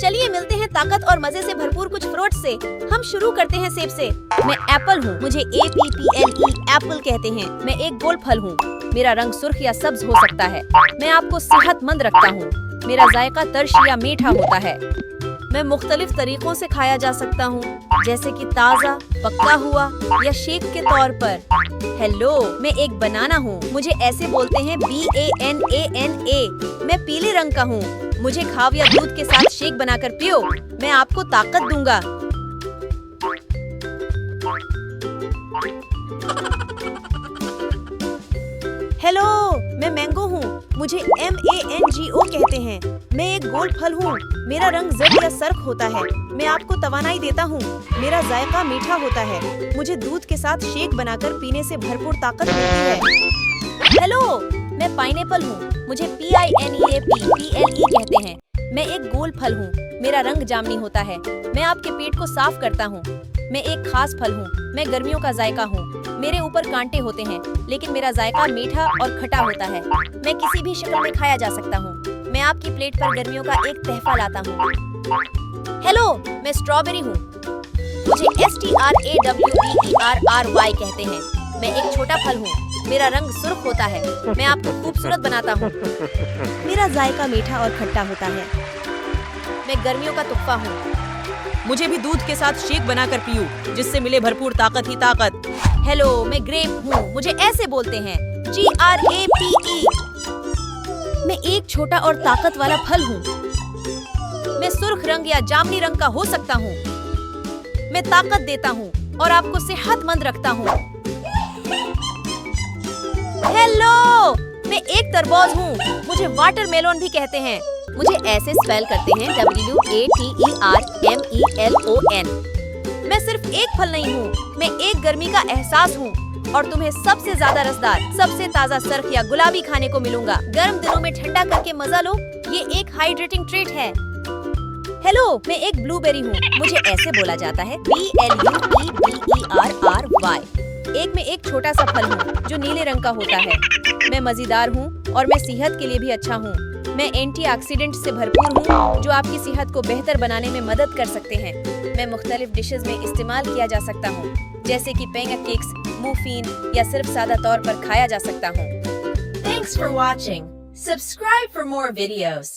चलिए मिलते हैं ताकत और मजे से भरपूर कुछ फ्रूट से। हम शुरू करते हैं सेब से। मैं एप्पल हूँ, मुझे APPLE एप्पल कहते हैं। मैं एक गोल फल हूँ, मेरा रंग सुर्ख या सब्ज हो सकता है। मैं आपको सेहतमंद रखता हूँ, मेरा जायका तर्श या मीठा होता है। मैं मुख्तलिफ तरीकों से खाया जा सकता हूँ, जैसे कि ताज़ा, पका हुआ या शेक के तौर पर। हेलो, मैं एक बनाना हूँ, मुझे ऐसे बोलते हैं BANANA। मैं पीले रंग का हूँ, मुझे खाव या दूध के साथ शेक बनाकर पियो, मैं आपको ताकत दूंगा। हेलो, मैं मैंगो हूँ, मुझे MANGO कहते हैं। मैं एक गोल फल हूँ, मेरा रंग जर्द या सर्ख होता है। मैं आपको तवानाई देता हूँ, मेरा जायका मीठा होता है। मुझे दूध के साथ शेक बनाकर पीने से भरपूर ताकत मिलती है। हेलो, मैं पाइनएप्पल हूँ, मुझे PINEAPPLE कहते हैं। मैं एक गोल फल हूँ, मेरा रंग जामुनी होता है। मैं आपके पेट को साफ करता हूँ। मैं एक खास फल हूँ, मैं गर्मियों का जायका हूँ। मेरे ऊपर कांटे होते हैं, लेकिन मेरा जायका मीठा और खटा होता है। मैं किसी भी शक्ल में खाया जा सकता हूँ। मैं आपकी प्लेट पर गर्मियों का एक तहफा लाता हूँ। हेलो, मैं स्ट्रॉबेरी हूँ, मुझे STRAWBERRY कहते हैं। मैं एक छोटा फल हूँ, मेरा रंग सुर्ख होता है। मैं आपको खूबसूरत बनाता हूँ, मेरा जायका मीठा और खट्टा होता है। मैं गर्मियों का तुफ़्फ़ा हूँ, मुझे भी दूध के साथ शेक बनाकर पीऊं, जिससे मिले भरपूर ताकत ही ताकत। हेलो, मैं ग्रेप हूँ, मुझे ऐसे बोलते हैं GRAPE। मैं एक छोटा और ताकत वाला फल हूँ, मैं सुर्ख रंग या जामुनी रंग का हो सकता हूँ। मैं ताकत देता हूँ और आपको सेहतमंद रखता हूँ। हेलो, मैं एक तरबूज हूँ, मुझे वाटरमेलन भी कहते हैं। मुझे ऐसे स्पेल करते हैं WATERMELON। मैं सिर्फ एक फल नहीं हूँ, मैं एक गर्मी का एहसास हूँ और तुम्हें सबसे ज्यादा रसदार, सबसे ताज़ा सर्ख या गुलाबी खाने को मिलूंगा। गर्म दिनों में ठंडा करके मजा लो, ये एक हाइड्रेटिंग ट्रीट है। हेलो, मैं एक ब्लूबेरी हूँ, मुझे ऐसे बोला जाता है BLUEBERRY। मैं एक छोटा सा फल हूँ जो नीले रंग का होता है। मैं मजेदार हूँ और मैं सेहत के लिए भी अच्छा हूँ। मैं एंटीऑक्सीडेंट से भरपूर हूँ जो आपकी सेहत को बेहतर बनाने में मदद कर सकते हैं। मैं मुख्तलिफ डिशेस में इस्तेमाल किया जा सकता हूँ, जैसे कि पैनकेक्स, मुफिन या सिर्फ सादा तौर पर खाया जा सकता हूँ। Thanks for watching. Subscribe for more videos.